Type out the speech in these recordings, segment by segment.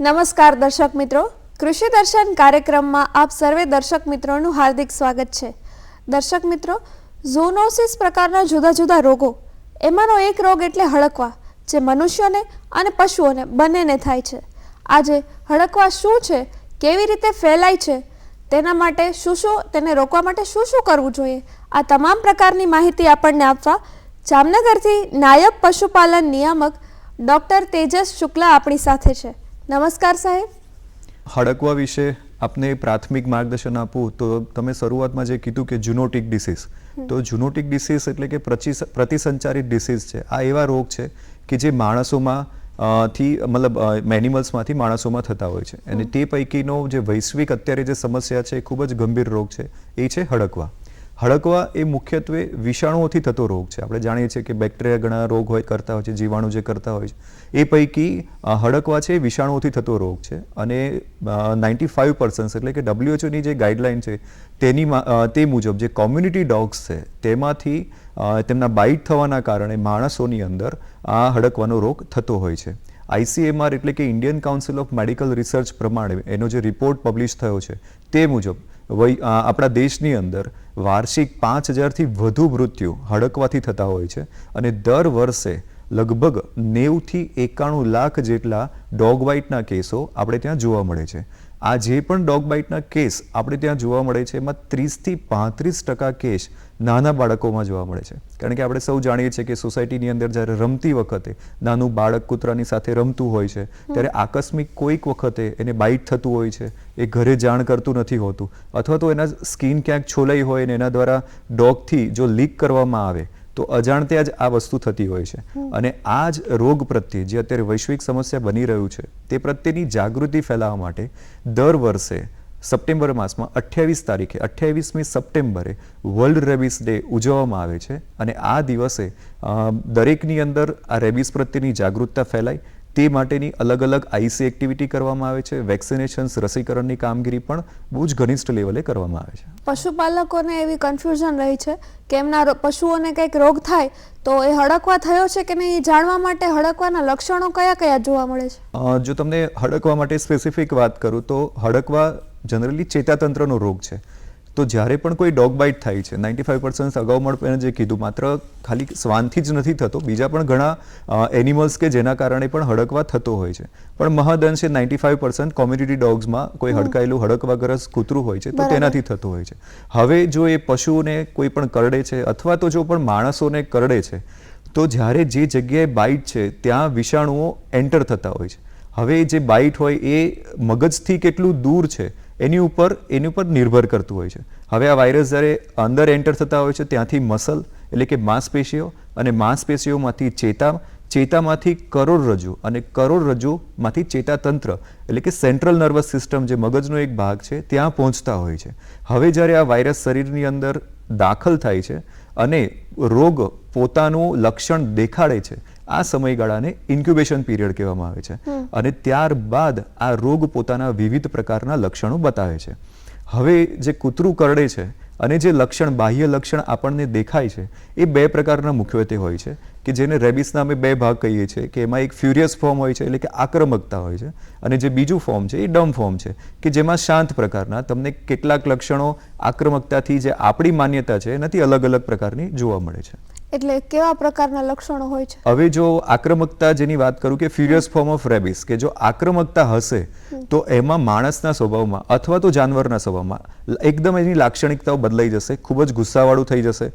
નમસ્કાર દર્શક મિત્રો, કૃષિ દર્શન કાર્યક્રમમાં આપ સર્વે દર્શક મિત્રોનું હાર્દિક સ્વાગત છે. દર્શક મિત્રો, ઝૂનોસિસ પ્રકારના જુદા જુદા રોગો, એમાંનો એક રોગ એટલે હડકવા, જે મનુષ્યોને અને પશુઓને બંનેને થાય છે. આજે હડકવા શું છે, કેવી રીતે ફેલાય છે, તેના માટે તેને રોકવા માટે શું શું કરવું જોઈએ, આ તમામ પ્રકારની માહિતી આપણને આપવા જામનગરથી નાયબ પશુપાલન નિયામક ડૉક્ટર તેજસ શુક્લા આપણી સાથે છે. નમસ્કાર સાહેબ. હડકવા વિશે આપને પ્રાથમિક માર્ગદર્શન આપું તો તમે શરૂઆતમાં જે કીધું કે ઝૂનોટિક ડિસીઝ, તો ઝૂનોટિક ડિસીઝ એટલે કે પ્રતિસંચારિત ડિસીઝ છે. આ એવા રોગ છે કે જે માણસોમાં એનિમલ્સમાંથી માણસોમાં થતા હોય છે, અને તે પૈકીનો જે વૈશ્વિક અત્યારે જે સમસ્યા છે એ ખૂબ જ ગંભીર રોગ છે, એ છે હડકવા. હડકવા એ મુખ્યત્વે વિષાણુઓથી થતો રોગ છે. આપણે જાણીએ છીએ કે બેક્ટેરિયા ઘણા રોગ કરતા હોય છે, જીવાણુ જે કરતા હોય છે, એ પૈકી હડકવા છે એ વિષાણુઓથી થતો રોગ છે. અને 95% એટલે કે WHO ની જે ગાઈડલાઈન છે તે મુજબ જે કોમ્યુનિટી ડોગ્સ છે તેમાંથી તેમના બાઇટ થવાના કારણે માણસોની અંદર આ હડકવાનો રોગ થતો હોય છે. ICMR એટલે કે Indian council of medical research પ્રમાણે એનો જે રિપોર્ટ પબ્લિશ થયો છે તે મુજબ આપણા દેશની અંદર વાર્ષિક 5000થી વધુ મૃત્યુ હડકવાથી થતા હોય છે, અને દર વર્ષે લગભગ 90થી 91 લાખ જેટલા ડોગ બાઇટના કેસો આપણે ત્યાં જોવા મળે છે. આ જે પણ ડોગ બાઇટના કેસ આપણે ત્યાં જોવા મળે છે એમાં 30થી 35% કેસ નાના બાળકોમાં જોવા મળે છે. કારણ કે આપણે સૌ જાણીએ છીએ કે સોસાયટીની અંદર જ્યારે રમતી વખતે નાનું બાળક કૂતરાની સાથે રમતું હોય છે ત્યારે આકસ્મિક કોઈક વખતે એને બાઇટ થતું હોય છે, એ ઘરે જાણ કરતું નથી હોતું, અથવા તો એના સ્કિન ક્યાંક છોલાઈ હોય ને એના દ્વારા ડોગથી જો લીક કરવામાં આવે તો અજાણત્યા જ આ વસ્તુ થતી હોય છે. અને આ જ રોગ પ્રત્યે જે અત્યારે વૈશ્વિક સમસ્યા બની રહ્યું છે તે પ્રત્યેની જાગૃતિ ફેલાવવા માટે દર વર્ષે સપ્ટેમ્બર માસમાં 28મી સપ્ટેમ્બરે વર્લ્ડ રેબિસ ડે ઉજવવામાં આવે છે. અને આ દિવસે દરેકની અંદર આ રેબિસ પ્રત્યેની જાગૃતતા ફેલાય તે માટેની અલગ અલગ IC એક્ટિવિટી કરવામાં આવે છે. વેક્સિનેશન્સ, રસીકરણની કામગીરી પણ બહુ જ ઘનિષ્ઠ લેવલે કરવામાં આવે છે. પશુપાલકોને એવી કન્ફ્યુઝન રહી છે કે એમના પશુઓને કંઈક રોગ થાય તો એ હડકવા થયો છે કે નહીં, જાણવા માટે હડકવાના લક્ષણો કયા કયા જોવા મળે છે? જો તમને હડકવા માટે સ્પેસિફિક વાત કરું તો હડકવા જનરલી ચેતાતંત્રનો રોગ છે. તો જ્યારે પણ કોઈ ડોગ બાઇટ થાય છે, 95% અગાઉ મેં જે કીધું, માત્ર ખાલી શ્વાનથી જ નથી થતો, બીજા પણ ઘણા એનિમલ્સ કે જેના કારણે પણ હડકવા થતો હોય છે. પણ મહદઅંશે 95% કોમ્યુનિટી ડોગ્સમાં કોઈ હડકાયેલું હડકવાગ્રસ્ત કૂતરું હોય છે તો તેનાથી થતું હોય છે. હવે જો એ પશુઓને કોઈ પણ કરડે છે અથવા તો જો પણ માણસોને કરડે છે તો જ્યારે જે જગ્યાએ બાઇટ છે ત્યાં વિષાણુઓ એન્ટર થતા હોય છે. હવે જે બાઇટ હોય એ મગજથી કેટલું દૂર છે એની ઉપર નિર્ભર કરતું હોય છે. હવે આ વાયરસ જ્યારે અંદર એન્ટર થતા હોય છે ત્યાંથી મસલ એટલે કે માંસપેશીઓ, અને માંસપેશીઓમાંથી ચેતામાંથી કરોડરજ્જુ, અને કરોડરજ્જુમાંથી ચેતાતંત્ર એટલે કે સેન્ટ્રલ નર્વસ સિસ્ટમ જે મગજનો એક ભાગ છે ત્યાં પહોંચતા હોય છે. હવે જ્યારે આ વાયરસ શરીરની અંદર દાખલ થાય છે અને રોગ પોતાનું લક્ષણ દેખાડે છે, આ સમયગાળાને ઇન્ક્યુબેશન પીરિયડ કહેવામાં આવે છે. અને ત્યારબાદ આ રોગ પોતાના વિવિધ પ્રકારના લક્ષણો બતાવે છે. હવે જે કૂતરું કરડે છે અને જે લક્ષણ, બાહ્ય લક્ષણ આપણને દેખાય છે એ બે પ્રકારના મુખ્યત્વે હોય છે, કે જેને રેબિસના અમે બે ભાગ કહીએ છીએ, કે એમાં એક ફ્યુરિયસ ફોર્મ હોય છે એટલે કે આક્રમકતા હોય છે, અને જે બીજું ફોર્મ છે એ ડમ ફોર્મ છે, કે જેમાં શાંત પ્રકારના તમને કેટલાક લક્ષણો આક્રમકતાથી જે આપણી માન્યતા છે એનાથી અલગ અલગ પ્રકારની જોવા મળે છે. એટલે કેવા પ્રકારના લક્ષણો હોય છે? હવે જો આક્રમકતા જેની વાત કરું કે ફ્યુરિયસ ફોર્મ ઓફ રેબિસ, કે જો આક્રમકતા હશે તો એમાં માણસના સ્વભાવમાં અથવા તો જાનવરના સ્વભાવમાં એકદમ એની લાક્ષણિકતાઓ બદલાઈ જશે, ખૂબ જ ગુસ્સાવાળું થઈ જશે,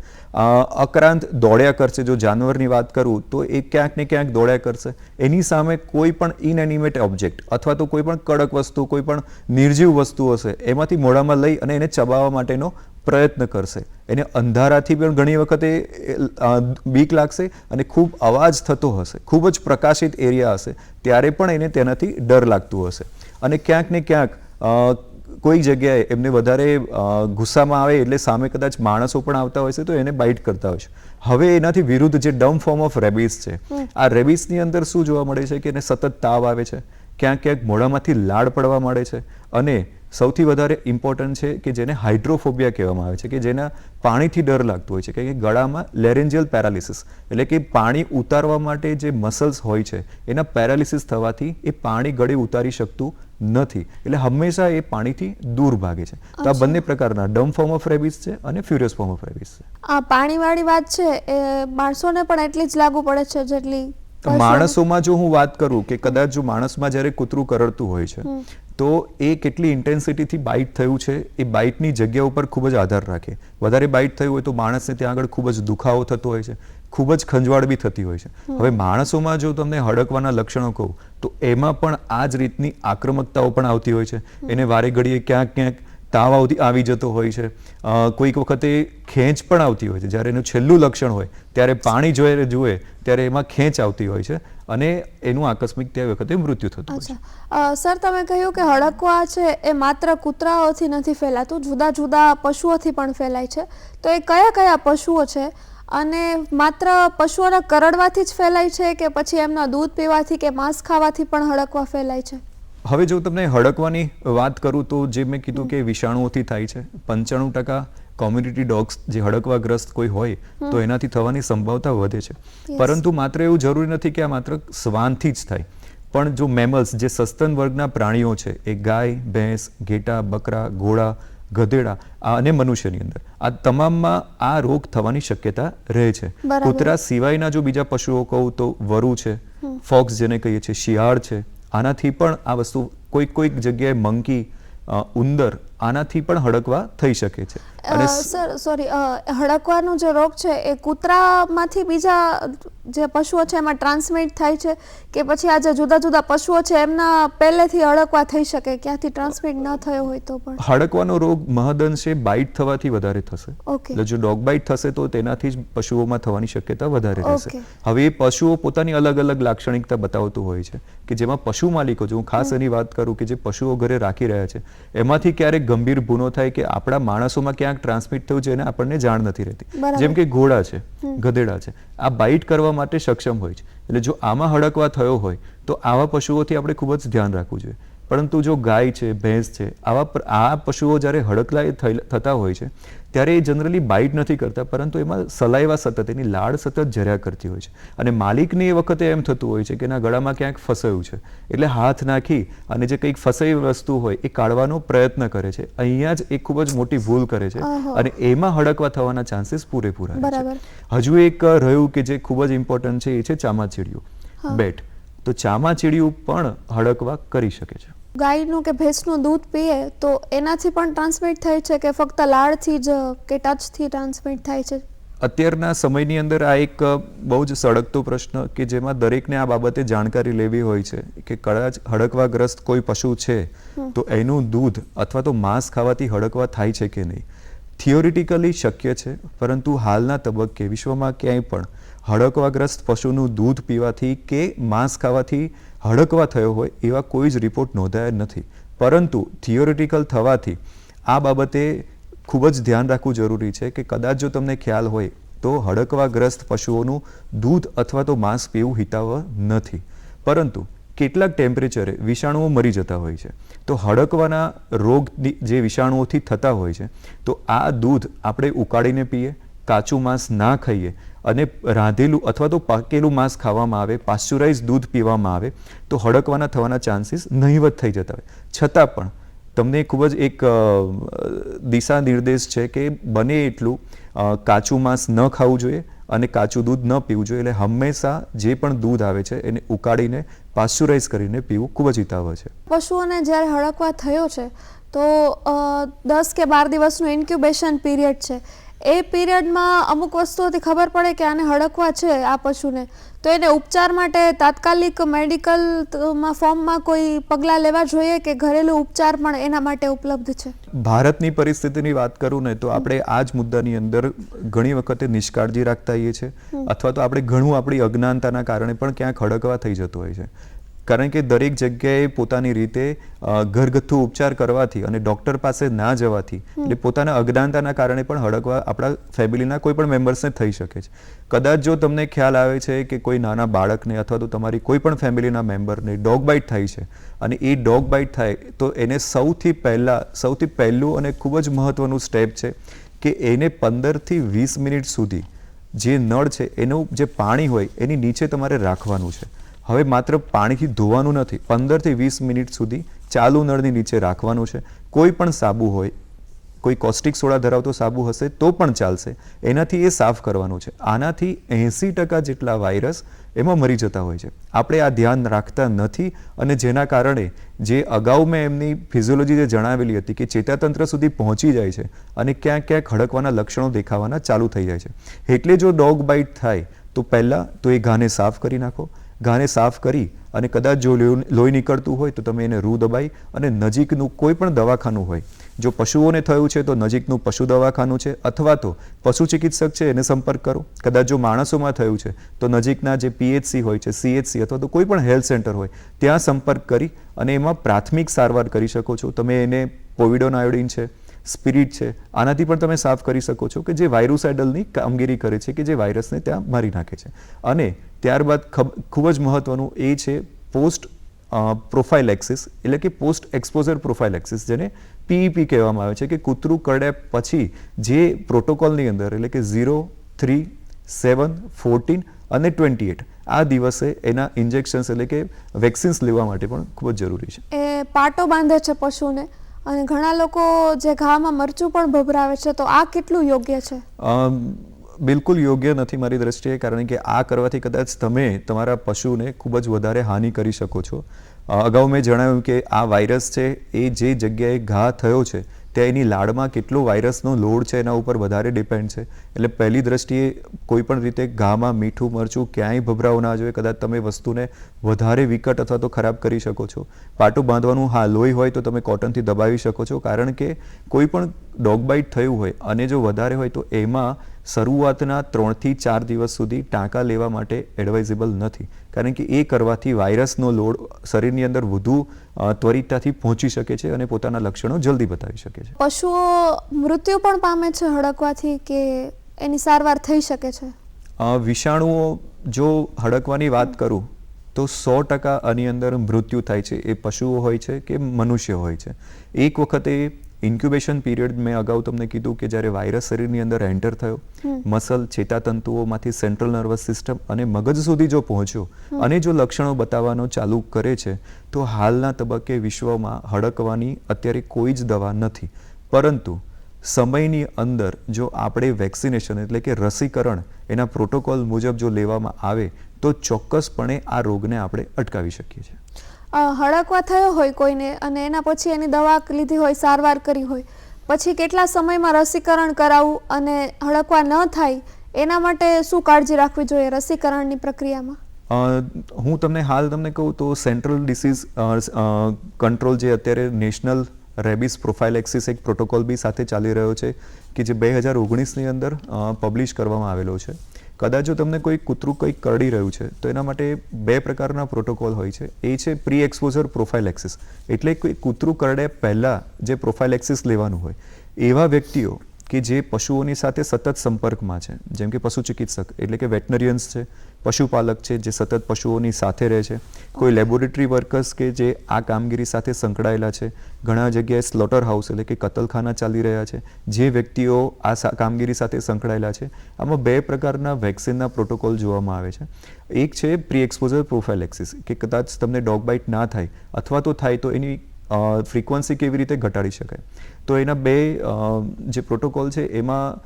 અકરાંત દોડ્યા કરશે. જો જાનવરની વાત કરું તો એ ક્યાંક ને ક્યાંક દોડ્યા કરશે. એની સામે કોઈ પણ ઇનએનિમેટ ઓબ્જેક્ટ અથવા તો કોઈ પણ કડક વસ્તુ, કોઈ પણ નિર્જીવ વસ્તુ હશે એમાંથી મોઢામાં લઈ અને એને ચબાવવા માટેનો પ્રયત્ન કરશે. એને અંધારાથી પણ ઘણી વખતે બીક લાગશે, અને ખૂબ અવાજ થતો હશે, ખૂબ જ પ્રકાશિત એરિયા હશે ત્યારે પણ એને તેનાથી ડર લાગતું હશે. અને ક્યાંક ને ક્યાંક કોઈ જગ્યાએ એમને વધારે ગુસ્સામાં આવે એટલે સામે કદાચ માણસો પણ આવતા હોય છે તો એને બાઇટ કરતા હોય છે. હવે એનાથી વિરુદ્ધ જે ડમ ફોર્મ ઓફ રેબિસ છે, આ રેબિસની અંદર શું જોવા મળે છે કે એને સતત તાવ આવે છે, ક્યાંક ક્યાંક મોઢામાંથી લાળ પડવા માંડે છે, અને સૌથી વધારે ઇમ્પોર્ટન્ટ છે કે જેને હાઇડ્રોફોબિયા કહેવામાં આવે છે, કે જેના પાણીથી ડર લાગતો હોય છે, કે ગળામાં લેરેન્જિયલ પેરાલિસિસ એટલે કે પાણી ઉતારવા માટે જે મસલ્સ હોય છે એના પેરાલિસિસ થવાથી એ પાણી ગળે ઉતારી શકતું નથી, એટલે હંમેશા એ પાણીથી દૂર ભાગે છે. તો આ બંને પ્રકારના ડમ ફોર્મ ઓફ રેબિસ છે અને ફ્યુરિયસ ફોર્મ ઓફ રેબિસ છે. આ પાણીવાળી વાત છે એ માણસોને પણ એટલી જ લાગુ પડે છે જેટલી માણસોમાં જો હું વાત કરું કે કદાચ જો માણસમાં જ્યારે કૂતરું કરડતું હોય છે તો એ કેટલી ઇન્ટેન્સિટીથી બાઇટ થયું છે એ બાઇટની જગ્યા ઉપર ખૂબ જ આધાર રાખે. વધારે બાઇટ થયું હોય તો માણસને ત્યાં આગળ ખૂબ જ દુખાવો થતો હોય છે, ખૂબ જ ખંજવાળ બી થતી હોય છે. હવે માણસોમાં જો તમને હડકવાના લક્ષણો કહું તો એમાં પણ આ જ રીતની આક્રમકતાઓ પણ આવતી હોય છે. એને વારે ઘડીએ ક્યાંક ક્યાંક તાવ આવી જતો હોય છે, કોઈક વખતે ખેંચ પણ આવતી હોય છે. જ્યારે એનું છેલ્લું લક્ષણ હોય ત્યારે પાણી જુએ ત્યારે એમાં ખેંચ આવતી હોય છે અને એનું આકસ્મિક તે વખતે મૃત્યુ થતું હોય છે. સર, તમે કહ્યું કે હડકવા છે એ માત્ર કૂતરાઓથી નથી ફેલાતું, જુદા જુદા પશુઓથી પણ ફેલાય છે. તો એ કયા કયા પશુઓ છે અને માત્ર પશુઓના કરડવાથી જ ફેલાય છે કે પછી એમના દૂધ પીવાથી કે માંસ ખાવાથી પણ હડકવા ફેલાય છે? હવે જો તમને હડકવાની વાત કરું તો જે મેં કીધું કે વિષાણુઓથી થાય છે. 95% કોમ્યુનિટી ડોગ્સ જે હડકવાગ્રસ્ત કોઈ હોય તો એનાથી થવાની સંભાવના વધે છે. પરંતુ માત્ર એવું જરૂરી નથી કે આ માત્ર શ્વાનથી જ થાય, પણ જો મેમલ્સ જે સસ્તન વર્ગના પ્રાણીઓ છે એ ગાય, ભેંસ, ઘેટા, બકરા, ઘોડા, ગધેડા અને મનુષ્યની અંદર આ તમામમાં આ રોગ થવાની શક્યતા રહે છે. કૂતરા સિવાયના જો બીજા પશુઓ કહું તો વરુ છે, ફોક્સ જેને કહીએ છીએ, શિયાળ છે, આનાથી પણ આ વસ્તુ કોઈક જગ્યાએ મંકી, ઉંદર, આનાથી પણ હડકવા થઈ શકે છે. અને સર સોરી, હડકવાનો જે રોગ છે એ કૂતરામાંથી બીજા જે પશુઓ છે એમાં ટ્રાન્સમિટ થાય છે કે પછી આ જે જુદા જુદા પશુઓ છે એમના પહેલેથી હડકવા થઈ શકે, ક્યાંથી ટ્રાન્સમિટ ન થયો હોય તો પણ? હડકવાનો રોગ મહદઅંશે બાઇટ થવાથી વધારે થશે. એટલે જો ડોગ બાઇટ થશે તો તેનાથી જ પશુઓમાં થવાની શક્યતા વધારે રહેશે. હવે એ પશુઓ પોતાની અલગ અલગ લાક્ષણિકતા બતાવતું હોય છે કે જેમાં પશુ માલિકો, જો હું ખાસ એની વાત કરું કે જે પશુઓ ઘરે રાખી રહ્યા છે એમાંથી ક્યારેક ગંભીર ભૂલો થાય કે આપણા માણસોમાં ક્યાંક ટ્રાન્સમિટ થયું છે એને આપણને જાણ નથી રહેતી. જેમ કે ઘોડા છે, ગધેડા છે, આ બાઇટ કરવા માટે સક્ષમ હોય છે. એટલે જો આમાં હડકવા થયો હોય તો આવા પશુઓથી આપણે ખૂબ જ ધ્યાન રાખવું જોઈએ. પરંતુ જો ગાય છે, ભેંસ છે, આ પશુઓ જ્યારે હડકલા થતા હોય છે ત્યારે એ જનરલી બાઇટ નથી કરતા, પરંતુ એમાં સલાઈવા સતત, એની લાળ સતત ઝર્યા કરતી હોય છે અને માલિકને એ વખતે એમ થતું હોય છે કે એના ગળામાં ક્યાંક ફસાયું છે, એટલે હાથ નાખી અને જે કંઈક ફસાઈ વસ્તુ હોય એ કાઢવાનો પ્રયત્ન કરે છે. અહીંયા જ એક ખૂબ જ મોટી ભૂલ કરે છે અને એમાં હડકવા થવાના ચાન્સીસ પૂરેપૂરા છે. હજુ એક રહ્યું કે જે ખૂબ જ ઇમ્પોર્ટન્ટ છે, એ છે ચામાચીડિયું, બેટ. તો ચામાચીડિયું પણ હડકવા કરી શકે છે. ગાયનું કે ભેંસનું દૂધ પીએ તો એનાથી પણ ટ્રાન્સમિટ થાય છે કે ફક્ત લાળથી જ કે ટચથી ટ્રાન્સમિટ થાય છે? અત્યારના સમયની અંદર આ એક બહુ જ સળગતો પ્રશ્ન કે જેમાં દરેકને આ બાબતે જાણકારી લેવી હોય છે કે કદાચ હડકવાગ્રસ્ત કોઈ પશુ છે તો એનું દૂધ અથવા તો માંસ ખાવાથી હડકવા થાય છે કે નહીં. થિયોરિટિકલી શક્ય છે, પરંતુ હાલના તબક્કે વિશ્વમાં ક્યાંય પણ હડકવાગ્રસ્ત પશુનું દૂધ પીવાથી કે માંસ ખાવાથી હડકવા થયો હોય એવા કોઈ જ રિપોર્ટ નોંધાયા નથી. પરંતુ થિયોરિટિકલ થવાથી આ બાબતે ખૂબ જ ધ્યાન રાખવું જરૂરી છે કે કદાચ જો તમને ખ્યાલ હોય તો હડકવાગ્રસ્ત પશુઓનું દૂધ અથવા તો માંસ પીવું હિતાવહ નથી. પરંતુ કેટલાક ટેમ્પરેચરે વિષાણુઓ મરી જતા હોય છે. તો હડકવાના રોગ જે વિષાણુઓથી થતા હોય છે તો આ દૂધ આપણે ઉકાળીને પીએ, કાચું માંસ ના ખાઈએ અને રાંધેલું અથવા તો પાકેલું માંસ ખાવામાં આવે, પાસ્ચ્યુરાઇઝ દૂધ પીવામાં આવે તો હડકવાના થવાના ચાન્સીસ નહીવત થઈ જતા હોય. છતાં પણ તમને ખૂબ જ એક દિશા નિર્દેશ છે કે બને એટલું કાચું માંસ ન ખાવું જોઈએ અને કાચું દૂધ ન પીવું જોઈએ. એટલે હંમેશા જે પણ દૂધ આવે છે એને ઉકાળીને પાસ્ચ્યુરાઇઝ કરીને પીવું ખૂબ જ હિતાવહ છે. પશુઓને જ્યારે હડકવા થયો છે તો 10 કે 12 દિવસનું ઇન્ક્યુબેશન પીરિયડ છે. એ પીરિયડમાં અમુક વસ્તુઓથી ખબર પડે કે આને હડકવા છે આ પશુને, તો એને ઉપચાર માટે તાત્કાલિક મેડિકલમાં ફોર્મમાં કોઈ પગલાં લેવા જોઈએ કે ઘરેલું ઉપચાર પણ એના માટે ઉપલબ્ધ છે? ભારતની પરિસ્થિતિની વાત કરું ને તો આપણે આ જ મુદ્દાની અંદર ઘણી વખતે નિષ્કાળજી રાખતા હોઈએ છીએ અથવા તો આપણે ઘણું આપણી અજ્ઞાનતાના કારણે પણ ક્યાંક હડકવા થઈ જતું હોય છે. કારણ કે દરેક જગ્યાએ પોતાની રીતે ઘરગથ્થુ ઉપચાર કરવાથી અને ડૉક્ટર પાસે ના જવાથી એટલે પોતાના અજ્ઞાનતાના કારણે પણ હડકવા આપણા ફેમિલીના કોઈ પણ મેમ્બર્સને થઈ શકે છે. કદાચ જો તમને ખ્યાલ આવે છે કે કોઈ નાના બાળકને અથવા તો તમારી કોઈ પણ ફેમિલીના મેમ્બરને ડોગ બાઇટ થાય છે અને એ ડોગ બાઇટ થાય તો એને સૌથી પહેલું અને ખૂબ જ મહત્ત્વનું સ્ટેપ છે કે એને 15થી 20 મિનિટ સુધી જે નળ છે એનું જે પાણી હોય એની નીચે તમારે રાખવાનું છે. હવે માત્ર પાણીથી ધોવાનું નથી, 15થી 20 મિનિટ સુધી ચાલુ નળની નીચે રાખવાનું છે. કોઈ પણ સાબુ હોય, કોઈ કોસ્ટિક સોડા ધરાવતો સાબુ હશે તો પણ ચાલશે, એનાથી એ સાફ કરવાનું છે. આનાથી 80% જેટલા વાયરસ એમાં મરી જતા હોય છે. આપણે આ ધ્યાન રાખતા નથી અને જેના કારણે જે અગાઉ મેં એમની ફિઝિયોલોજી જે જણાવેલી હતી કે ચેતાતંત્ર સુધી પહોંચી જાય છે અને ક્યાંક ક્યાંક હડકવાના લક્ષણો દેખાવાના ચાલુ થઈ જાય છે. એટલે જો ડોગ બાઇટ થાય તો પહેલાં તો એ ઘાને સાફ કરી નાખો. ઘાને સાફ કરી અને કદાચ જો લોહી નીકળતું હોય તો તમે એને રૂ દબાઈ અને નજીકનું કોઈ પણ દવાખાનું હોય, જો પશુઓને થયું છે તો નજીકનું પશુ દવાખાનું છે અથવા તો પશુ ચિકિત્સક છે એને સંપર્ક કરો. કદાચ જો માણસોમાં થયું છે તો નજીકના જે PHC હોય છે, CHC અથવા તો કોઈ પણ હેલ્થ સેન્ટર હોય ત્યાં સંપર્ક કરી અને એમાં પ્રાથમિક સારવાર કરી શકો છો. તમે એને પોવિડોન આયોડિન છે, સ્પિરિટ છે, આનાથી પણ તમે સાફ કરી શકો છો કે જે વાયરુસાઇડલની કામગીરી કરે છે કે જે વાયરસને ત્યાં મારી નાખે છે. અને ત્યારબાદ ખૂબ જ મહત્વનું એ છે પોસ્ટ પ્રોફાઇલેક્સિસ એટલે કે પોસ્ટ એક્સપોઝર પ્રોફાઇલેક્સિસ, જેને PEP કહેવામાં આવે છે કે કૂતરું કરડ્યા પછી જે પ્રોટોકોલની અંદર એટલે કે 0, 3, 7, 14 અને 28 આ દિવસે એના ઇન્જેક્શન્સ એટલે કે વેક્સિન્સ લેવા માટે પણ ખૂબ જ જરૂરી છે. એ પાટો બાંધે છે પશુને અને ઘણા લોકો જે ઘામાં મરચું પણ ભભરાવે છે, તો આ કેટલું યોગ્ય છે? બિલકુલ યોગ્ય નથી મારી દ્રષ્ટિએ, કારણ કે આ કરવાથી કદાચ તમે તમારા પશુને ખૂબ જ વધારે હાનિ કરી શકો છો. અગાઉ મેં જણાવ્યું કે આ વાયરસ છે એ જે જગ્યાએ ઘા થયો છે ત્યાં એની લાળમાં કેટલો વાયરસનો લોડ છે એના ઉપર વધારે ડિપેન્ડ છે. એટલે પહેલી દ્રષ્ટિએ કોઈ પણ રીતે ઘામાં મીઠું મરચું ક્યાંય ભભરાવું ના જોઈએ. કદાચ તમે વસ્તુને વધારે વિકટ અથવા તો ખરાબ કરી શકો છો. પાટું બાંધવાનું, હા લોહી હોય તો તમે કોટનથી દબાવી શકો છો, કારણ કે કોઈ પણ ડોગ બાઇટ થયું હોય અને જો વધારે હોય તો એમાં શરૂઆતના 3થી 4 દિવસ સુધી ટાંકા લેવા માટે એડવાઇઝેબલ નથી, કારણ કે એ કરવાથી વાયરસનો લોડ શરીરની અંદર વધુ ત્વરિતતાથી પહોંચી શકે છે અને પોતાના લક્ષણો જલ્દી બતાવી શકે છે. પશુઓ મૃત્યુ પણ પામે છે હડકવાથી કે એની સારવાર થઈ શકે છે? વિષાણુઓ જો હડકવાની વાત કરું તો 100% આની અંદર મૃત્યુ થાય છે, એ પશુઓ હોય છે કે મનુષ્ય હોય છે. એક વખતે ઇન્ક્યુબેશન પીરિયડ મેં અગાઉ તમને કીધું કે જ્યારે વાયરસ શરીરની અંદર એન્ટર થયો, મસલ ચેતાતંતુઓમાંથી સેન્ટ્રલ નર્વસ સિસ્ટમ અને મગજ સુધી જો પહોંચ્યો અને જો લક્ષણો બતાવવાનો ચાલુ કરે છે તો હાલના તબક્કે વિશ્વમાં હડકવાની અત્યારે કોઈ જ દવા નથી. પરંતુ સમયની અંદર જો આપણે વેક્સિનેશન એટલે કે રસીકરણ એના પ્રોટોકોલ મુજબ જો લેવામાં આવે તો ચોક્કસપણે આ રોગને આપણે અટકાવી શકીએ છીએ. હડકવા થયો હોય કોઈને અને એના પછી એની દવા લીધી હોય, સારવાર કરી હોય, પછી કેટલા સમયમાં રસીકરણ કરાવવું અને હડકવા ન થાય એના માટે શું કાળજી રાખવી જોઈએ રસીકરણની પ્રક્રિયામાં? હું તમને કહું તો સેન્ટ્રલ ડિસીઝ કંટ્રોલ જે અત્યારે નેશનલ રેબિસ પ્રોફાઇલેક્સિસ એક પ્રોટોકોલ બી સાથે ચાલી રહ્યો છે કે જે 2019ની અંદર પબ્લિશ કરવામાં આવેલો છે. કદાચ જો તમને કોઈ કૂતરું કંઈક કરડી રહ્યું છે તો એના માટે 2 પ્રકારના પ્રોટોકોલ હોય છે. એ છે પ્રી એક્સપોઝર પ્રોફાઇલેક્સિસ, એટલે કોઈ કૂતરું કરડ્યા પહેલાં જે પ્રોફાઇલેક્સિસ લેવાનું હોય એવા વ્યક્તિઓ કે જે પશુઓની સાથે સતત સંપર્કમાં છે, જેમ કે પશુ ચિકિત્સક એટલે કે વેટનરિયન્સ છે, પશુપાલક છે જે સતત પશુઓની સાથે રહે છે, કોઈ લેબોરેટરી વર્કર્સ કે જે આ કામગીરી સાથે સંકળાયેલા છે, ઘણા જગ્યાએ સ્લોટર હાઉસ એટલે કે કતલખાના ચાલી રહ્યા છે, જે વ્યક્તિઓ આ કામગીરી સાથે સંકળાયેલા છે. આમાં 2 પ્રકારના વેક્સિનના પ્રોટોકોલ જોવામાં આવે છે. એક છે પ્રી એક્સપોઝર પ્રોફાઇલેક્સિસ કે કદાચ તમને ડોગ બાઇટ ના થાય અથવા તો થાય તો એની ફ્રીક્વન્સી કેવી રીતે ઘટાડી શકાય. તો એના 2 જે પ્રોટોકોલ છે એમાં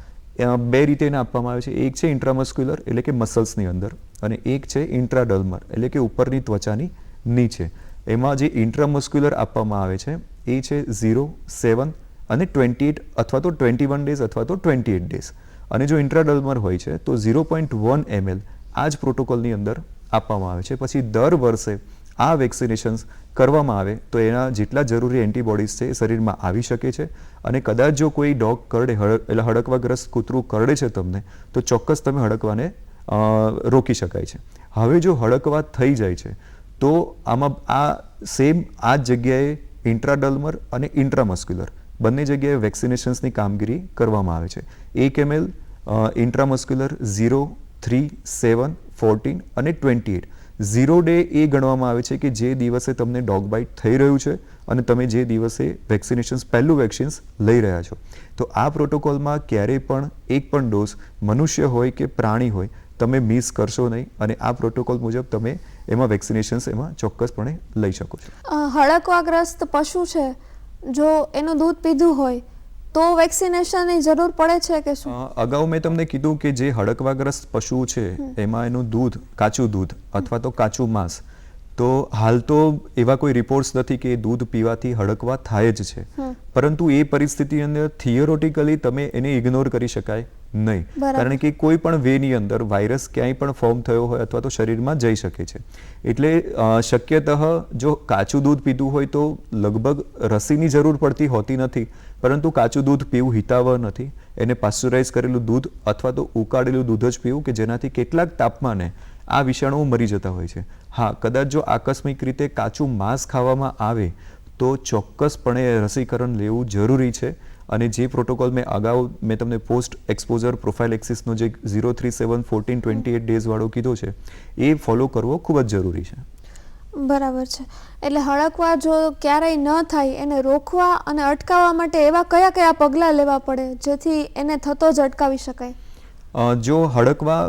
2 રીતે એને આપવામાં આવે છે. એક છે ઇન્ટ્રામસ્ક્યુલર એટલે કે મસલ્સની અંદર અને એક છે ઇન્ટ્રાડર્મર એટલે કે ઉપરની ત્વચાની નીચે. એમાં જે ઇન્ટ્રામસ્ક્યુલર આપવામાં આવે છે એ છે 0, 7 અને 28 અથવા તો 21 ડેઝ અથવા તો 28 ડેઝ. અને જો ઇન્ટ્રાડર્મર હોય છે તો 0.1 ml આ જ પ્રોટોકોલની અંદર આપવામાં આવે છે. પછી દર વર્ષે આ વેક્સિનેશન્સ કરવામાં આવે તો એના જેટલા જરૂરી એન્ટીબોડીઝ છે એ શરીરમાં આવી શકે છે. અને કદાચ જો કોઈ ડોગ કરડે એટલે હડકવાગ્રસ્ત કૂતરું કરડે છે તમને તો ચોક્કસ તમે હડકવાને રોકી શકાય છે. હવે જો હડકવા થઈ જાય છે તો આમાં આ સેમ આ જ જગ્યાએ ઇન્ટ્રાડર્મર અને ઇન્ટ્રામસ્ક્યુલર બંને જગ્યાએ વેક્સિનેશન્સની કામગીરી કરવામાં આવે છે. 1 ml ઇન્ટ્રામસ્ક્યુલર 0, 3, 7, 14 અને 28. 0 ડે એ ગણવામાં આવે છે કે જે દિવસે તમને ડોગ બાઇટ થઈ રહ્યું છે અને તમે જે દિવસે વેક્સિનેશન્સ પહેલું વેક્સિન્સ લઈ રહ્યા છો. તો આ પ્રોટોકોલમાં ક્યારેય પણ એક પણ ડોઝ મનુષ્ય હોય કે પ્રાણી હોય તમે મિસ કરશો નહીં અને આ પ્રોટોકોલ મુજબ તમે એમાં વેક્સિનેશન્સ એમાં ચોક્કસપણે લઈ શકો છો. હળકવાગ્રસ્ત પશુ છે જો એનું દૂધ પીધું હોય તો વેક્સિનેશનની જરૂર પડે છે કે શું? અગાઉ મેં તમને કીધું કે જે હડકવાગ્રસ્ત પશુ છે એમાં એનું દૂધ, કાચું દૂધ અથવા તો કાચું માંસ, તો હાલ તો એવા કોઈ રિપોર્ટ્સ નથી કે દૂધ પીવાથી હડકવા થાય જ છે, પરંતુ એ પરિસ્થિતિ અંદર થિયોરોટિકલી તમે એને ઇગ્નોર કરી શકાય નહીં, કારણ કે કોઈ પણ વેની અંદર વાયરસ ક્યાંય પણ ફોર્મ થયો હોય અથવા તો શરીરમાં જઈ શકે છે. એટલે શક્યતઃ જો કાચું દૂધ પીધું હોય તો લગભગ રસીની જરૂર પડતી હોતી નથી, પરંતુ કાચું દૂધ પીવું હિતાવહ નથી. એને પાસ્ચરાઇઝ કરેલું દૂધ અથવા તો ઉકાળેલું દૂધ જ પીવું કે જેનાથી કેટલાક તાપમાને આ વિષાણુઓ મરી જતા હોય છે. હા, કદાચ જો આકસ્મિક રીતે કાચું માંસ ખાવામાં આવે તો ચોક્કસપણે રસીકરણ લેવું જરૂરી છે. અને જે પ્રોટોકોલ મેં તમને પોસ્ટ એક્સપોઝર પ્રોફાઇલેક્સિસનો જે 0, 3, 7, 14, 28 ડેઝ વાળો કીધો છે એ ફોલો કરવો ખૂબ જ જરૂરી છે. બરાબર છે. એટલે હળકવા જો ક્યારેય ન થાય એને રોકવા અને અટકાવવા માટે એવા કયા કયા પગલાં લેવા પડે જેથી એને થતો જ અટકાવી શકાય? જો હળકવા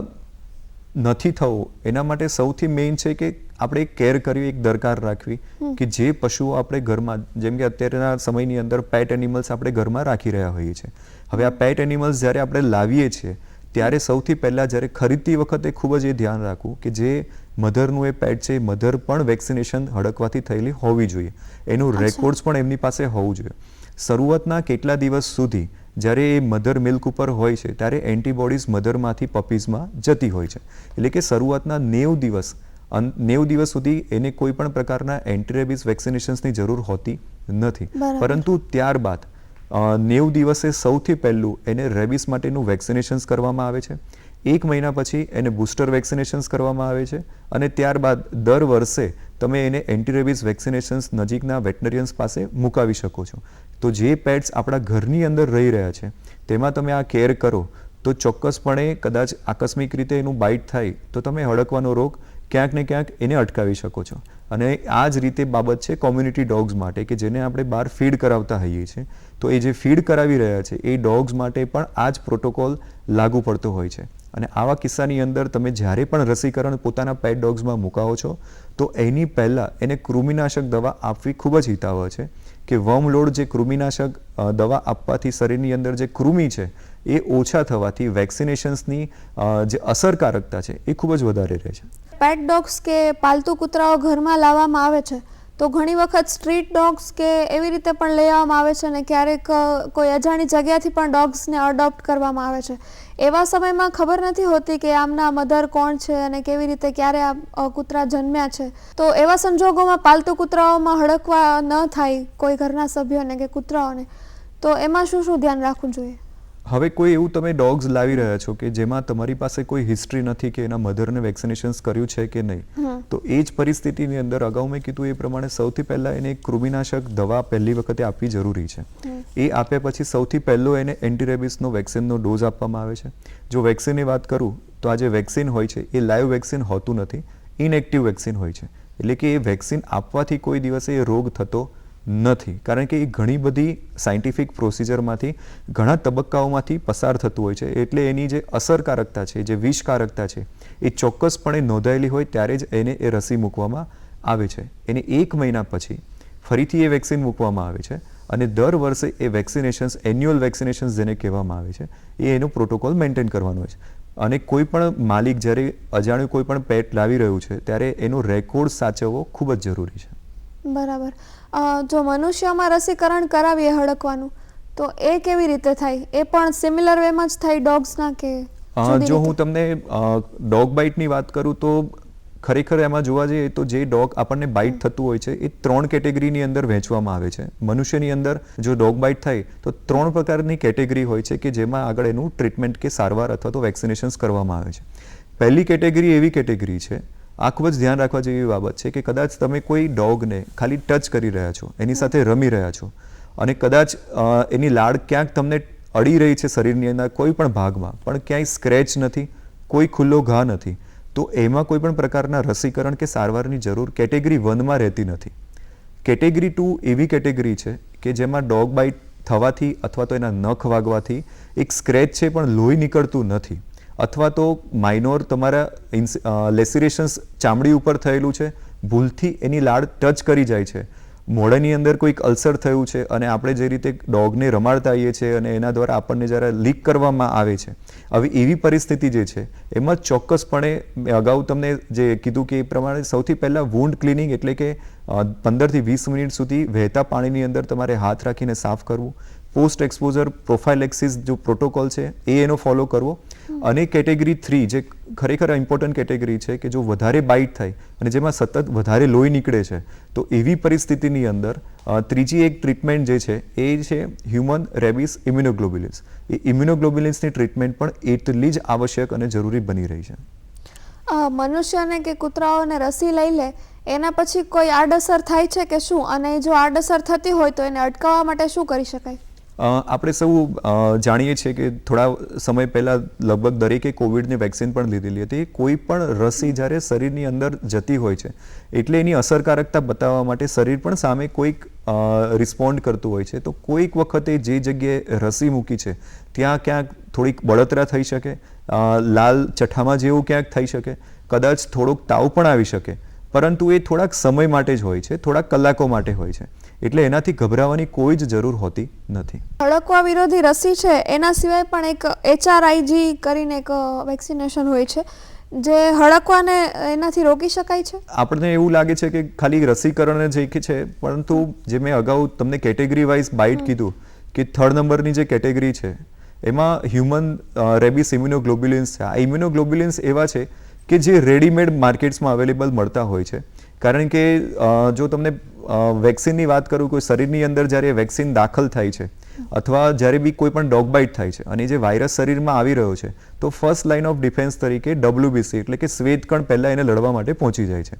નથી થવો એના માટે સૌથી મેઇન છે કે આપણે કેર કરવી, એક દરકાર રાખવી કે જે પશુઓ આપણે ઘરમાં, જેમ કે અત્યારના સમયની અંદર પેટ એનિમલ્સ આપણે ઘરમાં રાખી રહ્યા હોઈએ છીએ. હવે આ પેટ એનિમલ્સ જ્યારે આપણે લાવીએ છીએ ત્યારે સૌથી પહેલાં જ્યારે ખરીદતી વખતે ખૂબ જ એ ધ્યાન રાખવું કે જે મધરનું એ પેટ છે, મધર પણ વેક્સિનેશન હડકવાથી થયેલી હોવી જોઈએ, એનું રેકોર્ડ્સ પણ એમની પાસે હોવું જોઈએ. શરૂઆતના કેટલા દિવસ સુધી જ્યારે એ મધર મિલ્ક ઉપર હોય છે ત્યારે એન્ટીબોડીઝ મધરમાંથી પપીઝમાં જતી હોય છે. એટલે કે શરૂઆતના 90 દિવસ સુધી એને કોઈ પણ પ્રકારના એન્ટીરેબિસ વેક્સિનેશન્સની જરૂર હોતી નથી, પરંતુ ત્યારબાદ 90 દિવસે સૌથી પહેલું એને રેબિસ માટેનું વેક્સિનેશન્સ કરવામાં આવે છે. 1 મહિના પછી એને બૂસ્ટર વેક્સિનેશન્સ કરવામાં આવે છે અને ત્યારબાદ દર વર્ષે તમે એને એન્ટીરેબિસ વેક્સિનેશન્સ નજીકના વેટનરિયન્સ પાસે મુકાવી શકો છો. તો જે પેટ્સ આપણા ઘરની અંદર રહી રહ્યા છે તેમાં તમે આ કેર કરો તો ચોક્કસપણે કદાચ આકસ્મિક રીતે એનું બાઇટ થાય તો તમે હડકવાનો રોગ ક્યાંક ને ક્યાંક એને અટકાવી શકો છો. અને આ જ રીતે બાબત છે કોમ્યુનિટી ડોગ્સ માટે કે જેને આપણે બહાર ફીડ કરાવતા હોઈએ છીએ, તો એ જે ફીડ કરાવી રહ્યા છે એ ડોગ્સ માટે પણ આ જ પ્રોટોકોલ લાગુ પડતો હોય છે. અને આવા કિસ્સાની અંદર તમે જ્યારે પણ રસીકરણ પોતાના પેટ ડોગ્સમાં મુકાવો છો તો એની પહેલાં એને કૃમિનાશક દવા આપવી ખૂબ જ હિતાવહ છે કે વર્મલોડ જે કૃમિનાશક દવા આપવાથી શરીરની અંદર જે કૃમિ છે એ ઓછા થવાથી વેક્સિનેશન્સની જે અસરકારકતા છે એ ખૂબ જ વધારે રહે છે. પેટ ડોગ્સ કે પાલતુ કૂતરાઓ ઘરમાં લાવવામાં આવે છે તો ઘણી વખત સ્ટ્રીટ ડોગ્સ કે એવી રીતે પણ લઈ આવવામાં આવે છે અને ક્યારેક કોઈ અજાણી જગ્યાથી પણ ડોગ્સને અડોપ્ટ કરવામાં આવે છે. એવા સમયમાં ખબર નથી હોતી કે આમના મધર કોણ છે અને કેવી રીતે ક્યારે આ કૂતરા જન્મ્યા છે. તો એવા સંજોગોમાં પાલતુ કૂતરાઓમાં હડકવા ન થાય કોઈ ઘરના સભ્યોને કે કૂતરાઓને, તો એમાં શું ધ્યાન રાખવું જોઈએ? હવે કોઈ એવું તમે ડોગ્સ લાવી રહ્યા છો કે જેમાં તમારી પાસે કોઈ હિસ્ટ્રી નથી કે એના મધરને વેક્સિનેશન્સ કર્યું છે કે નહીં, તો એ જ પરિસ્થિતિની અંદર અગાઉ મેં કીધું એ પ્રમાણે સૌથી પહેલાં એને કૃમિનાશક દવા પહેલી વખતે આપવી જરૂરી છે. એ આપ્યા પછી સૌથી પહેલો એને એન્ટીરેબિસનો વેક્સિનનો ડોઝ આપવામાં આવે છે. જો વેક્સિનની વાત કરું તો આ જે વેક્સિન હોય છે એ લાઈવ વેક્સિન હોતું નથી, ઇનએક્ટિવ વેક્સિન હોય છે. એટલે કે એ વેક્સિન આપવાથી કોઈ દિવસે એ રોગ થતો નથી, કારણ કે એ ઘણી બધી સાયન્ટિફિક પ્રોસિજરમાંથી ઘણા તબક્કાઓમાંથી પસાર થતું હોય છે. એટલે એની જે અસરકારકતા છે, જે વિષકારકતા છે એ ચોક્કસપણે નોંધાયેલી હોય ત્યારે જ એને એ રસી મૂકવામાં આવે છે. એને 1 મહિના પછી ફરીથી એ વેક્સિન મૂકવામાં આવે છે અને દર વર્ષે એ વેક્સિનેશન્સ, એન્યુઅલ વેક્સિનેશન્સ જેને કહેવામાં આવે છે, એ એનો પ્રોટોકોલ મેન્ટેન કરવાનો હોય છે. અને કોઈ પણ માલિક જ્યારે અજાણ્યું કોઈ પણ પેટ લાવી રહ્યું છે ત્યારે એનો રેકોર્ડ સાચવવો ખૂબ જ જરૂરી છે. બરાબર. જો મનુષ્યમાં રસીકરણ કરાવીએ હડકવાનું તો એ કેવી રીતે થાય? એ પણ સિમિલર વેમાં જ થાય ડોગ્સના કે? જો હું તમને ડોગ બાઇટની વાત કરું તો ખરેખર એમાં જોવા જઈએ તો જે ડોગ આપણને બાઇટ થતું હોય છે એ 3 કેટેગરીની અંદર વહેંચવામાં આવે છે. મનુષ્યની અંદર જો ડોગ બાઇટ થાય તો 3 પ્રકારની કેટેગરી હોય છે કે જેમાં આગળ એનું ટ્રીટમેન્ટ કે સારવાર અથવા તો વેક્સિનેશન્સ કરવામાં આવે છે. પહેલી કેટેગરી એવી કેટેગરી છે આ ખૂબ જ ધ્યાન રાખવા જેવી બાબત છે કે કદાચ તમે કોઈ ડોગને ખાલી ટચ કરી રહ્યા છો, એની સાથે રમી રહ્યા છો અને કદાચ એની લાળ ક્યાંક તમને અડી રહી છે શરીરની અંદર કોઈ પણ ભાગમાં, પણ ક્યાંય સ્ક્રેચ નથી, કોઈ ખુલ્લો ઘા નથી, તો એમાં કોઈ પણ પ્રકારના રસીકરણ કે સારવારની જરૂર કેટેગરી 1માં રહેતી નથી. કેટેગરી 2 એવી કેટેગરી છે કે જેમાં ડોગ બાઇટ થવાથી અથવા તો એના નખ વાગવાથી એક સ્ક્રેચ છે પણ લોહી નીકળતું નથી, અથવા તો માઇનોર તમારા લેસિરેશન્સ ચામડી ઉપર થયેલું છે, ભૂલથી એની લાળ ટચ કરી જાય છે, મોઢાની અંદર કોઈક અલ્સર થયું છે અને આપણે જે રીતે ડોગને રમાડતા આવીએ છીએ અને એના દ્વારા આપણને જ્યારે લીક કરવામાં આવે છે, હવે એવી પરિસ્થિતિ જે છે એમાં ચોક્કસપણે અગાઉ તમને જે કીધું કે એ પ્રમાણે સૌથી પહેલાં વૂન્ડ ક્લિનિંગ એટલે કે 15 થી 20 મિનિટ સુધી વહેતા પાણીની અંદર તમારે હાથ રાખીને સાફ કરવું, પોસ્ટ એક્સપોઝર પ્રોફાઇલેક્સિસ જો પ્રોટોકોલ છે એ એનો ફોલો કરવો. અને કેટેગરી 3 જે ખરેખર ઇમ્પોર્ટન્ટ કેટેગરી છે કે જો વધારે બાઇટ થાય અને જેમાં સતત વધારે લોહી નીકળે છે, તો એવી પરિસ્થિતિની અંદર ત્રીજી એક ટ્રીટમેન્ટ જે છે એ છે હ્યુમન રેબિસ ઇમ્યુનોગ્લોબ્યુલિન્સ. એ ઇમ્યુનોગ્લોબ્યુલિન્સની ટ્રીટમેન્ટ પણ એટલી જ આવશ્યક અને જરૂરી બની રહી છે. મનુષ્યને કે કૂતરાઓને રસી લઈ લે એના પછી કોઈ આડઅસર થાય છે કે શું, અને જો આડઅસર થતી હોય તો એને અટકાવવા માટે શું કરી શકાય? આપણે સૌ જાણીએ છીએ કે થોડા સમય પહેલાં લગભગ દરેકે કોવિડની વેક્સિન પણ લીધેલી હતી. કોઈ પણ રસી જ્યારે શરીરની અંદર જતી હોય છે એટલે એની અસરકારકતા બતાવવા માટે શરીર પણ સામે કોઈક રિસ્પોન્ડ કરતું હોય છે. તો કોઈક વખતે જે જગ્યાએ રસી મૂકી છે ત્યાં ક્યાંક થોડીક બળતરા થઈ શકે, લાલ ચઠામાં જેવું ક્યાંક થઈ શકે, કદાચ થોડોક તાવ પણ આવી શકે, પરંતુ એ થોડાક સમય માટે જ હોય છે, થોડાક કલાકો માટે હોય છે, એટલે એનાથી ગભરાવાની કોઈ જ જરૂર હોતી નથી. હડકવા વિરોધી રસી છે એના સિવાય પણ એક HRIG કરીને એક વેક્સિનેશન હોય છે જે હડકવાને એનાથી રોકી શકાય છે. આપણને એવું લાગે છે કે ખાલી રસીકરણ જ એક છે, પરંતુ જે મેં અગાઉ તમને કેટેગરી વાઇઝ બાઇટ કીધું કે 3rd નંબરની જે કેટેગરી છે એમાં હ્યુમન રેબિસ ઇમ્યુનોગ્લોબ્યુલિન્સ છે. આ ઇમ્યુનોગ્લોબ્યુલિન્સ એવા છે કે જે રેડીમેડ માર્કેટ્સમાં અવેલેબલ મળતા હોય છે. કારણ કે જો તમને વેક્સિનની વાત કરું, કોઈ શરીરની અંદર જ્યારે વેક્સિન દાખલ થાય છે અથવા જ્યારે બી કોઈ પણ ડોગ બાઇટ થાય છે અને જે વાયરસ શરીરમાં આવી રહ્યો છે, તો ફર્સ્ટ લાઇન ઓફ ડિફેન્સ તરીકે WBC એટલે કે શ્વેતકણ પહેલાં એને લડવા માટે પહોંચી જાય છે.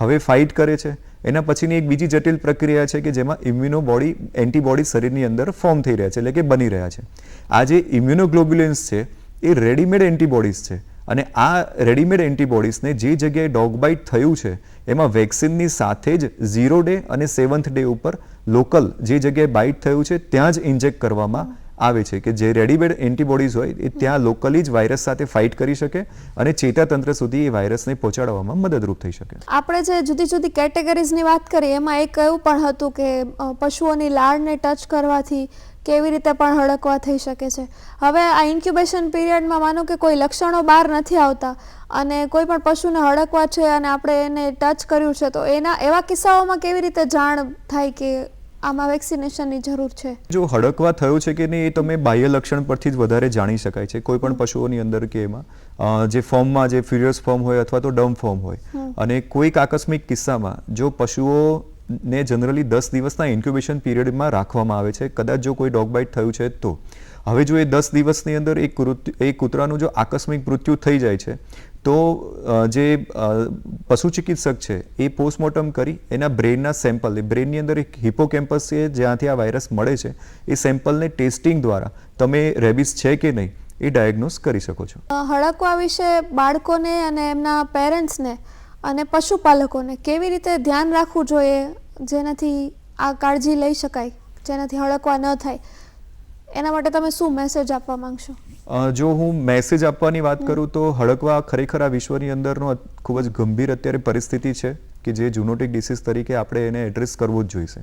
હવે ફાઇટ કરે છે, એના પછીની એક બીજી જટિલ પ્રક્રિયા છે કે જેમાં ઇમ્યુનોબોડી એન્ટીબોડી શરીરની અંદર ફોર્મ થઈ રહ્યા છે એટલે કે બની રહ્યા છે. આ જે ઇમ્યુનોગ્લોબ્યુલિન્સ છે એ રેડીમેડ એન્ટીબોડીઝ છે અને આ રેડીમેડ એન્ટીબોડીઝને જે જગ્યાએ ડોગ બાઇટ થયું છે એમાં વેક્સિનની સાથે જ 0 ડે અને 7th ડે ઉપર લોકલ જે જગ્યાએ બાઇટ થયું છે ત્યાં જ ઇન્જેક્ટ કરવામાં આવે છે કે જે રેડીમેડ એન્ટીબોડીઝ હોય એ ત્યાં લોકલી જ વાયરસ સાથે ફાઇટ કરી શકે અને ચેતાતંત્ર સુધી એ વાયરસને પહોંચાડવામાં મદદરૂપ થઈ શકે. આપણે જે જુદી જુદી કેટેગરીઝની વાત કરી એમાં એક એવું પણ હતું કે પશુઓની લાળને ટચ કરવાથી કેવી રીતે પણ હડકવા થઈ શકે છે. હવે આ ઇન્ક્યુબેશન પીરિયડમાં માનો કે કોઈ લક્ષણો બહાર નથી આવતા અને કોઈ પણ પશુને હડકવા છે અને આપણે એને ટચ કર્યું છે, તો એવા કિસ્સાઓમાં કેવી રીતે જાણ થાય કે આમાં વેક્સિનેશનની જરૂર છે? જો હડકવા થયો છે કે નહીં એ તમે બાહ્ય લક્ષણ પરથી જ વધારે જાણી શકાય છે. કોઈ પણ પશુઓની અંદર કે એમાં જે ફોર્મમાં જે ફ્યુરિયસ ફોર્મ હોય અથવા તો ડમ ફોર્મ હોય, અને કોઈક આકસ્મિક કિસ્સામાં જો પશુઓને જનરલી 10 દિવસના ઇન્ક્યુબેશન પીરિયડમાં રાખવામાં આવે છે, કદાચ જો કોઈ ડોગ બાઇટ થયું છે તો. હવે જો એ 10 દિવસની અંદર એક કૂતરાનું જો આકસ્મિક મૃત્યુ થઈ જાય છે તો જે પશુ ચિકિત્સક છે એ પોસ્ટમોર્ટમ કરી એના બ્રેનના સેમ્પલ, બ્રેનની અંદર એક હિપોકેમ્પસ છે જ્યાંથી આ વાયરસ મળે છે, એ સેમ્પલને ટેસ્ટિંગ દ્વારા તમે રેબિસ છે કે નહીં એ ડાયગ્નોસ કરી શકો છો. હડકવા વિશે બાળકોને અને એમના પેરેન્ટ્સને અને પશુપાલકોને કેવી રીતે ધ્યાન રાખવું જોઈએ જેનાથી આ કાળજી લઈ શકાય, જેનાથી હડકવા ન થાય, એના માટે તમે શું મેસેજ આપવા માંગશો? જો હું મેસેજ આપવાની વાત કરું તો હડકવા ખરેખર આ વિશ્વની અંદરનો ખૂબ જ ગંભીર અત્યારે પરિસ્થિતિ છે કે જે ઝૂનોટિક ડિસીઝ તરીકે આપણે એને એડ્રેસ કરવો જ જોઈશે.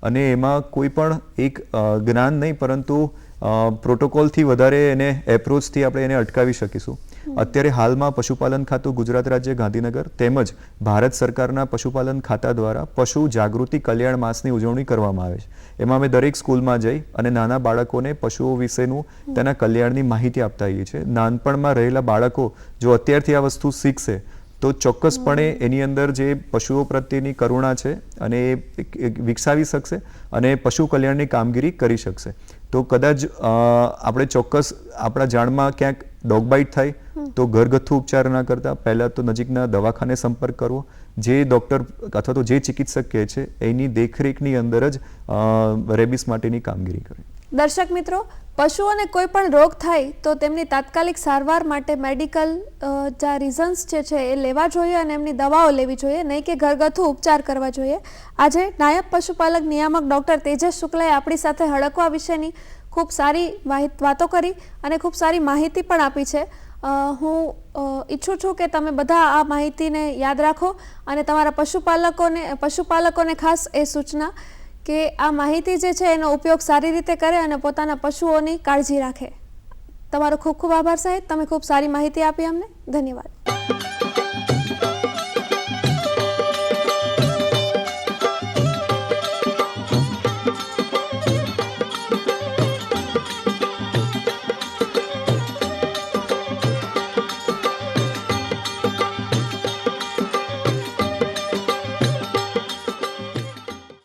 અને એમાં કોઈ પણ એક જ્ઞાન નહીં પરંતુ પ્રોટોકોલથી વધારે એને એપ્રોચથી આપણે એને અટકાવી શકીશું. અત્યારે હાલમાં પશુપાલન ખાતું ગુજરાત રાજ્ય ગાંધીનગર તેમજ ભારત સરકારના પશુપાલન ખાતા દ્વારા પશુ જાગૃતિ કલ્યાણ માસની ઉજવણી કરવામાં આવે છે. એમાં અમે દરેક સ્કૂલમાં જઈ અને નાના બાળકોને પશુઓ વિશેનું તેના કલ્યાણની માહિતી આપતા હોઈએ છીએ. નાનપણમાં રહેલા બાળકો જો અત્યારથી આ વસ્તુ શીખશે તો ચોક્કસપણે એની અંદર જે પશુઓ પ્રત્યેની કરુણા છે અને એ વિકસાવી શકશે અને પશુ કલ્યાણની કામગીરી કરી શકશે. તો કદાચ આપણે ચોક્કસ આપણા જાણમાં ક્યાંક ડોગ બાઇટ થાય તો ઘરગથ્થુ ઉપચાર ના કરતા પહેલાં તો નજીકના દવાખાને સંપર્ક કરવો, જે ડૉક્ટર અથવા તો જે ચિકિત્સક કહે છે એની દેખરેખની અંદર જ રેબિસ માટેની કામગીરી કરે. દર્શક મિત્રો, પશુઓને કોઈ પણ રોગ થાય તો તેમની તાત્કાલિક સારવાર માટે મેડિકલ જે રીઝન્સ છે એ લેવા જોઈએ અને એમની દવાઓ લેવી જોઈએ, નહીં કે ઘરગથ્થુ ઉપચાર કરવા જોઈએ. આજે નાયબ પશુપાલક નિયામક ડૉક્ટર તેજસ શુક્લાએ આપણી સાથે હડકવા વિશેની ખૂબ સારી વાતો કરી અને ખૂબ સારી માહિતી પણ આપી છે. હું ઈચ્છું છું કે તમે બધા આ માહિતીને યાદ રાખો અને તમારા પશુપાલકોને ખાસ એ સૂચના કે આ માહિતી જે છે એનો ઉપયોગ સારી રીતે કરે અને પોતાના પશુઓની કાળજી રાખે. તમારો ખૂબ ખૂબ આભાર સાહેબ, તમે ખૂબ સારી માહિતી આપી અમને. ધન્યવાદ.